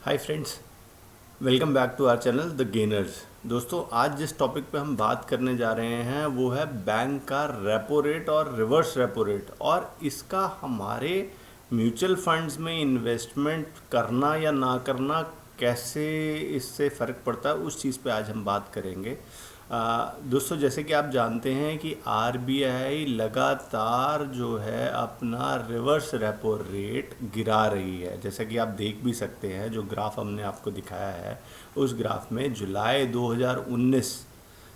Hi friends, welcome back to our channel the gainers. दोस्तों, आज जिस टॉपिक पे हम बात करने जा रहे हैं वो है बैंक का रेपो रेट और रिवर्स रेपो रेट, और इसका हमारे म्यूचुअल फंड्स में इन्वेस्टमेंट करना या ना करना कैसे इससे फ़र्क पड़ता है, उस चीज़ पे आज हम बात करेंगे। दोस्तों, जैसे कि आप जानते हैं कि आरबीआई लगातार जो है अपना रिवर्स रेपो रेट गिरा रही है। जैसा कि आप देख भी सकते हैं, जो ग्राफ हमने आपको दिखाया है उस ग्राफ में जुलाई 2019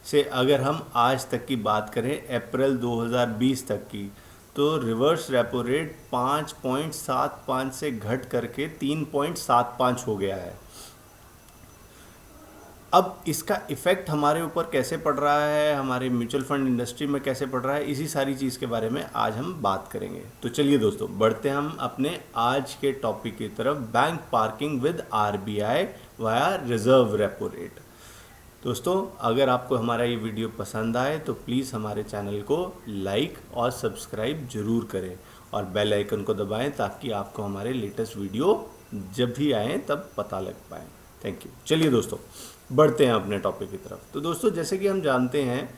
से अगर हम आज तक की बात करें, अप्रैल 2020 तक की, तो रिवर्स रेपो रेट 5.75 से घट करके 3.75 हो गया है। अब इसका इफ़ेक्ट हमारे ऊपर कैसे पड़ रहा है, हमारे म्यूचुअल फंड इंडस्ट्री में कैसे पड़ रहा है, इसी सारी चीज़ के बारे में आज हम बात करेंगे। तो चलिए दोस्तों, बढ़ते हैं हम अपने आज के टॉपिक की तरफ, bank parking with RBI via reserve repo rate. दोस्तों, अगर आपको हमारा ये वीडियो पसंद आए तो प्लीज़ हमारे चैनल को लाइक और सब्सक्राइब ज़रूर करें और बेल आइकन को दबाएं ताकि आपको हमारे लेटेस्ट वीडियो जब भी आएँ तब पता लग पाए। Thank you. चलिए दोस्तों, बढ़ते हैं अपने टॉपिक की तरफ। तो दोस्तों, जैसे कि हम जानते हैं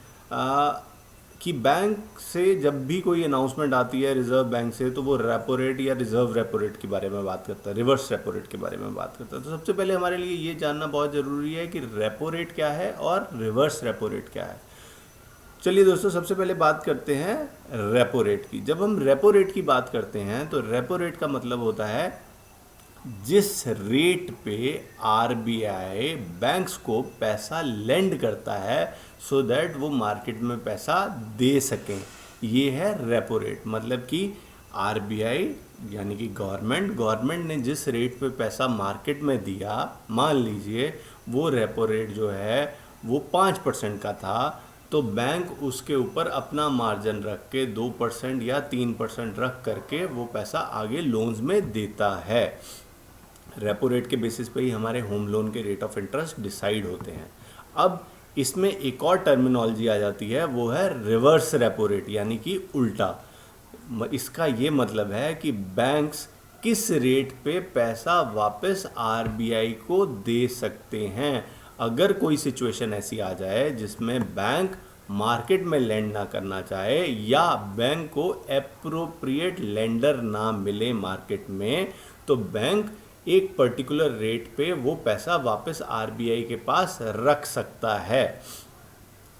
कि बैंक से जब भी कोई अनाउंसमेंट आती है रिजर्व बैंक से, तो वो रेपो रेट या रिजर्व रेपो रेट के बारे में बात करता है, रिवर्स रेपो रेट के बारे में बात करता है। तो सबसे पहले हमारे लिए ये जानना बहुत ज़रूरी है कि रेपो रेट क्या है और रिवर्स रेपो रेट क्या है। चलिए दोस्तों, सबसे पहले बात करते हैं रेपो रेट की। जब हम रेपो रेट की बात करते हैं तो रेपो रेट का मतलब होता है जिस रेट पे आरबीआई बैंक्स को पैसा लेंड करता है सो दैट वो मार्केट में पैसा दे सकें, ये है रेपो रेट। मतलब कि आरबीआई यानी कि गवर्नमेंट ने जिस रेट पे पैसा मार्केट में दिया, मान लीजिए वो रेपो रेट जो है वो 5% का था, तो बैंक उसके ऊपर अपना मार्जिन रख के 2% या 3% रख करके वो पैसा आगे लोन्स में देता है। रेपो रेट के बेसिस पे ही हमारे होम लोन के रेट ऑफ इंटरेस्ट डिसाइड होते हैं। अब इसमें एक और टर्मिनोलॉजी आ जाती है, वो है रिवर्स रेपो रेट, यानी कि उल्टा। इसका ये मतलब है कि बैंक्स किस रेट पे पैसा वापस आरबीआई को दे सकते हैं। अगर कोई सिचुएशन ऐसी आ जाए जिसमें बैंक मार्केट में लेंड ना करना चाहे या बैंक को एप्रोप्रिएट लेंडर ना मिले मार्केट में, तो बैंक एक पर्टिकुलर रेट पे वो पैसा वापस आरबीआई के पास रख सकता है।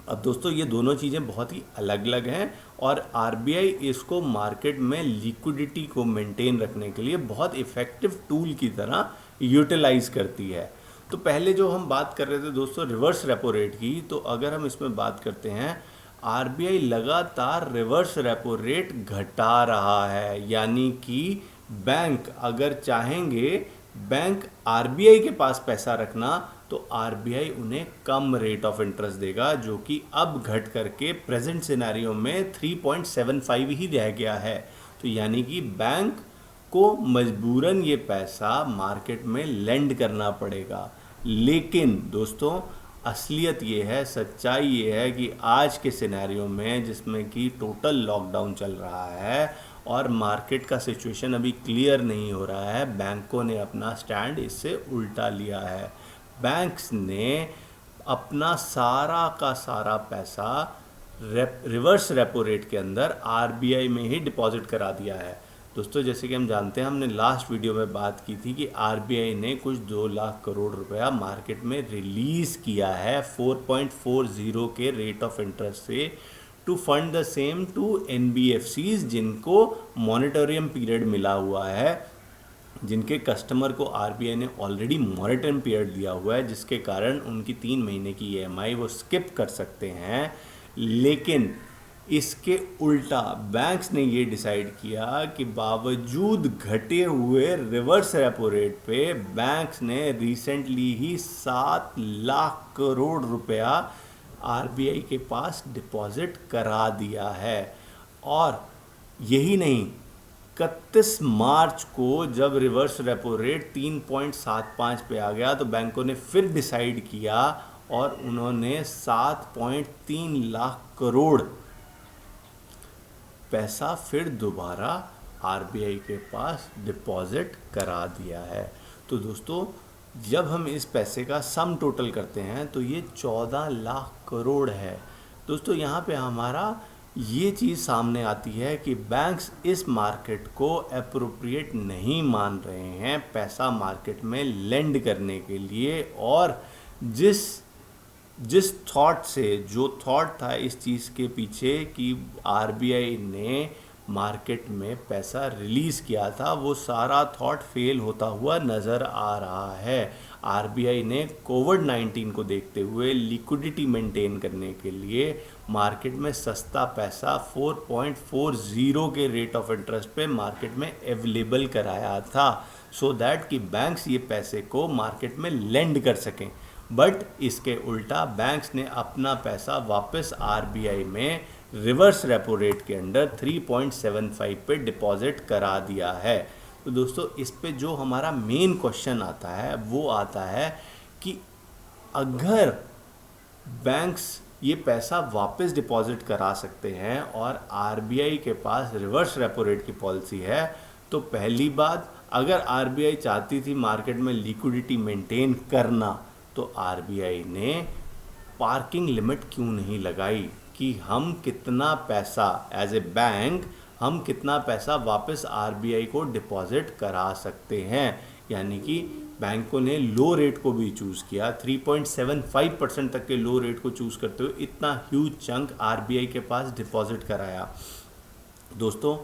अब दोस्तों, ये दोनों चीज़ें बहुत ही अलग अलग हैं और आरबीआई इसको मार्केट में लिक्विडिटी को मेंटेन रखने के लिए बहुत इफ़ेक्टिव टूल की तरह यूटिलाइज करती है। तो पहले जो हम बात कर रहे थे दोस्तों रिवर्स रेपो रेट की, तो अगर हम इसमें बात करते हैं, आरबीआई लगातार रिवर्स रेपो रेट घटा रहा है। यानी कि बैंक अगर चाहेंगे बैंक आरबीआई के पास पैसा रखना, तो आरबीआई उन्हें कम रेट ऑफ इंटरेस्ट देगा, जो कि अब घट करके प्रेजेंट सिनेरियो में 3.75 ही रह गया है। तो यानी कि बैंक को मजबूरन ये पैसा मार्केट में लेंड करना पड़ेगा। लेकिन दोस्तों, असलियत ये है, सच्चाई ये है कि आज के सिनेरियो में जिसमें कि टोटल लॉकडाउन चल रहा है और मार्केट का सिचुएशन अभी क्लियर नहीं हो रहा है, बैंकों ने अपना स्टैंड इससे उल्टा लिया है। बैंक्स ने अपना सारा का सारा पैसा रिवर्स रेपो रेट के अंदर आरबीआई में ही डिपॉजिट करा दिया है। दोस्तों, जैसे कि हम जानते हैं, हमने लास्ट वीडियो में बात की थी कि आरबीआई ने कुछ 2 लाख करोड़ रुपया मार्केट में रिलीज़ किया है 4.40 के रेट ऑफ इंटरेस्ट से, to fund the same to NBFCs जिनको मॉनिटोरियम पीरियड मिला हुआ है, जिनके कस्टमर को आरबीआई ने ऑलरेडी मॉनिटरिंग पीरियड दिया हुआ है, जिसके कारण उनकी 3 महीने की ईएमआई वो स्किप कर सकते हैं। लेकिन इसके उल्टा बैंक्स ने ये डिसाइड किया कि बावजूद घटे हुए रिवर्स रेपो रेट पे बैंक्स ने रिसेंटली ही 7 लाख करोड़ रुपया आरबीआई के पास डिपॉजिट करा दिया है। और यही नहीं, 31 मार्च को जब रिवर्स रेपो रेट 3.75 पे आ गया, तो बैंकों ने फिर डिसाइड किया और उन्होंने 7.3 लाख करोड़ पैसा फिर दोबारा आरबीआई के पास डिपॉजिट करा दिया है। तो दोस्तों, जब हम इस पैसे का सम टोटल करते हैं तो ये 14 लाख करोड़ है। दोस्तों यहाँ पे हमारा ये चीज़ सामने आती है कि बैंक्स इस मार्केट को अप्रोप्रिएट नहीं मान रहे हैं पैसा मार्केट में लेंड करने के लिए, और जिस जिस थॉट से, जो थॉट था इस चीज़ के पीछे कि आरबीआई ने मार्केट में पैसा रिलीज़ किया था, वो सारा थॉट फेल होता हुआ नज़र आ रहा है। आरबीआई ने कोविड-19 को देखते हुए लिक्विडिटी मेंटेन करने के लिए मार्केट में सस्ता पैसा 4.40 के रेट ऑफ इंटरेस्ट पे मार्केट में अवेलेबल कराया था, सो दैट कि बैंक्स ये पैसे को मार्केट में लेंड कर सकें। बट इसके उल्टा बैंक्स ने अपना पैसा वापस आरबीआई में रिवर्स रेपो रेट के अंडर 3.75 पे डिपॉजिट करा दिया है। तो दोस्तों इस पे जो हमारा मेन क्वेश्चन आता है वो आता है कि अगर बैंक्स ये पैसा वापस डिपॉजिट करा सकते हैं और आरबीआई के पास रिवर्स रेपो रेट की पॉलिसी है, तो पहली बात, अगर आरबीआई चाहती थी मार्केट में लिक्विडिटी मेंटेन करना, तो आरबीआई ने पार्किंग लिमिट क्यों नहीं लगाई कि हम कितना पैसा एज ए बैंक, हम कितना पैसा वापस आरबीआई को डिपॉजिट करा सकते हैं। यानी कि बैंकों ने लो रेट को भी चूज़ किया, 3.75% तक के लो रेट को चूज़ करते हुए इतना ह्यूज चंक आरबीआई के पास डिपॉजिट कराया। दोस्तों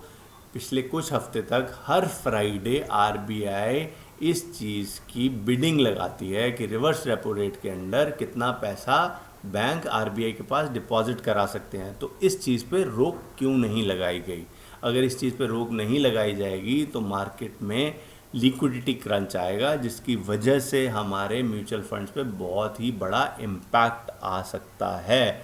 पिछले कुछ हफ्ते तक हर फ्राइडे आरबीआई इस चीज़ की बिडिंग लगाती है कि रिवर्स रेपो रेट के अंडर कितना पैसा बैंक आरबीआई के पास डिपॉजिट करा सकते हैं। तो इस चीज़ पे रोक क्यों नहीं लगाई गई? अगर इस चीज़ पे रोक नहीं लगाई जाएगी तो मार्केट में लिक्विडिटी क्रंच आएगा, जिसकी वजह से हमारे म्यूचुअल फंड्स पे बहुत ही बड़ा इम्पैक्ट आ सकता है।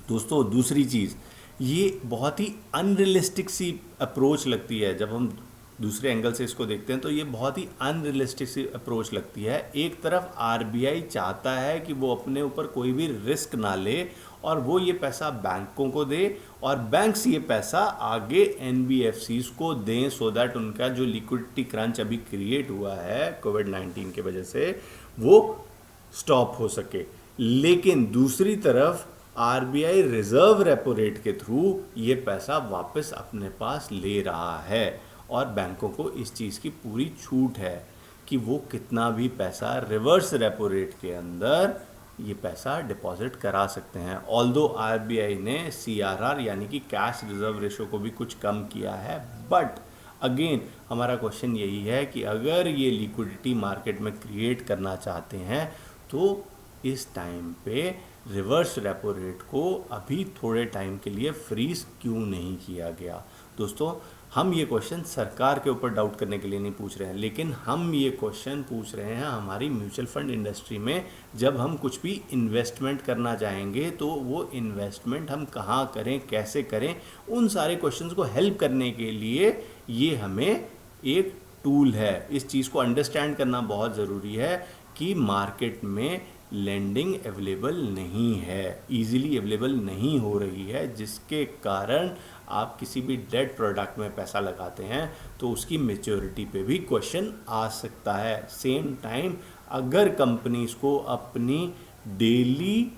दोस्तों दूसरी चीज़, ये बहुत ही अनरियलिस्टिक सी अप्रोच लगती है। जब हम दूसरे एंगल से इसको देखते हैं तो ये बहुत ही अनरियलिस्टिक सी अप्रोच लगती है। एक तरफ आरबीआई चाहता है कि वो अपने ऊपर कोई भी रिस्क ना ले और वो ये पैसा बैंकों को दे और बैंक्स ये पैसा आगे एनबीएफसीज को दें, सो दैट उनका जो लिक्विडिटी क्रंच अभी क्रिएट हुआ है कोविड-19 की वजह से वो स्टॉप हो सके। लेकिन दूसरी तरफ आरबीआई रिजर्व रेपो रेट के थ्रू ये पैसा वापस अपने पास ले रहा है और बैंकों को इस चीज़ की पूरी छूट है कि वो कितना भी पैसा रिवर्स रेपो रेट के अंदर ये पैसा डिपॉजिट करा सकते हैं। ऑल्दो आरबीआई ने सीआरआर यानी कि कैश रिजर्व रेशो को भी कुछ कम किया है, बट अगेन हमारा क्वेश्चन यही है कि अगर ये लिक्विडिटी मार्केट में क्रिएट करना चाहते हैं तो इस टाइम पे रिवर्स रेपो रेट को अभी थोड़े टाइम के लिए फ्रीज क्यों नहीं किया गया? दोस्तों हम ये क्वेश्चन सरकार के ऊपर डाउट करने के लिए नहीं पूछ रहे हैं, लेकिन हम ये क्वेश्चन पूछ रहे हैं हमारी म्यूचुअल फंड इंडस्ट्री में। जब हम कुछ भी इन्वेस्टमेंट करना चाहेंगे तो वो इन्वेस्टमेंट हम कहाँ करें, कैसे करें, उन सारे क्वेश्चंस को हेल्प करने के लिए ये हमें एक टूल है। इस चीज़ को अंडरस्टैंड करना बहुत ज़रूरी है कि मार्केट में लेंडिंग अवेलेबल नहीं है, इजीली अवेलेबल नहीं हो रही है, जिसके कारण आप किसी भी डेट प्रोडक्ट में पैसा लगाते हैं तो उसकी मेच्योरिटी पे भी क्वेश्चन आ सकता है। सेम टाइम अगर कंपनीज को अपनी डेली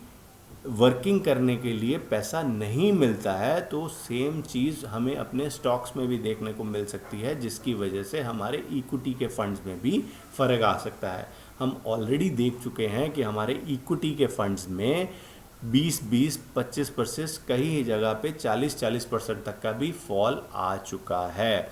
वर्किंग करने के लिए पैसा नहीं मिलता है तो सेम चीज़ हमें अपने स्टॉक्स में भी देखने को मिल सकती है, जिसकी वजह से हमारे इक्विटी के फंड्स में भी फ़र्क आ सकता है। हम ऑलरेडी देख चुके हैं कि हमारे इक्विटी के फंड्स में 20-20, 25%, कई जगह पे 40-40% तक का भी फॉल आ चुका है।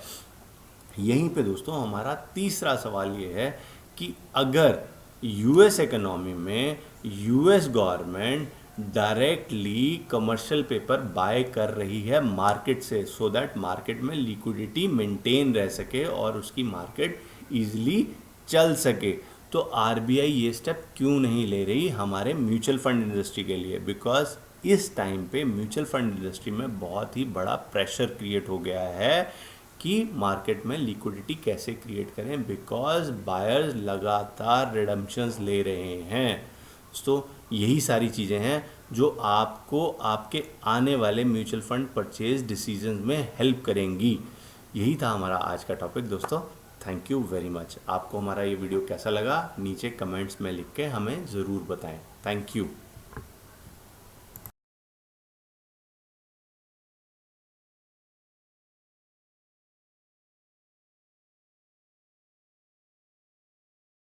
यहीं पे दोस्तों हमारा तीसरा सवाल ये है कि अगर यूएस इकोनॉमी में US government directly commercial paper buy कर रही है मार्केट से, सो दैट मार्केट में लिक्विडिटी मेंटेन रह सके और उसकी मार्केट ईजिली चल सके, तो आरबीआई ये स्टेप क्यों नहीं ले रही हमारे म्यूचुअल फंड इंडस्ट्री के लिए? बिकॉज इस टाइम पे म्यूचुअल फंड इंडस्ट्री में बहुत ही बड़ा प्रेशर क्रिएट हो गया है कि मार्केट में लिक्विडिटी कैसे क्रिएट करें, बिकॉज बायर्स लगातार रिडम्पशंस ले रहे हैं। तो यही सारी चीज़ें हैं जो आपको आपके आने वाले म्यूचुअल फंड परचेज डिसीजन में हेल्प करेंगी। यही था हमारा आज का टॉपिक दोस्तों। Thank you very much. आपको हमारा ये वीडियो कैसा लगा नीचे कमेंट्स में लिख के हमें ज़रूर बताएं। Thank you.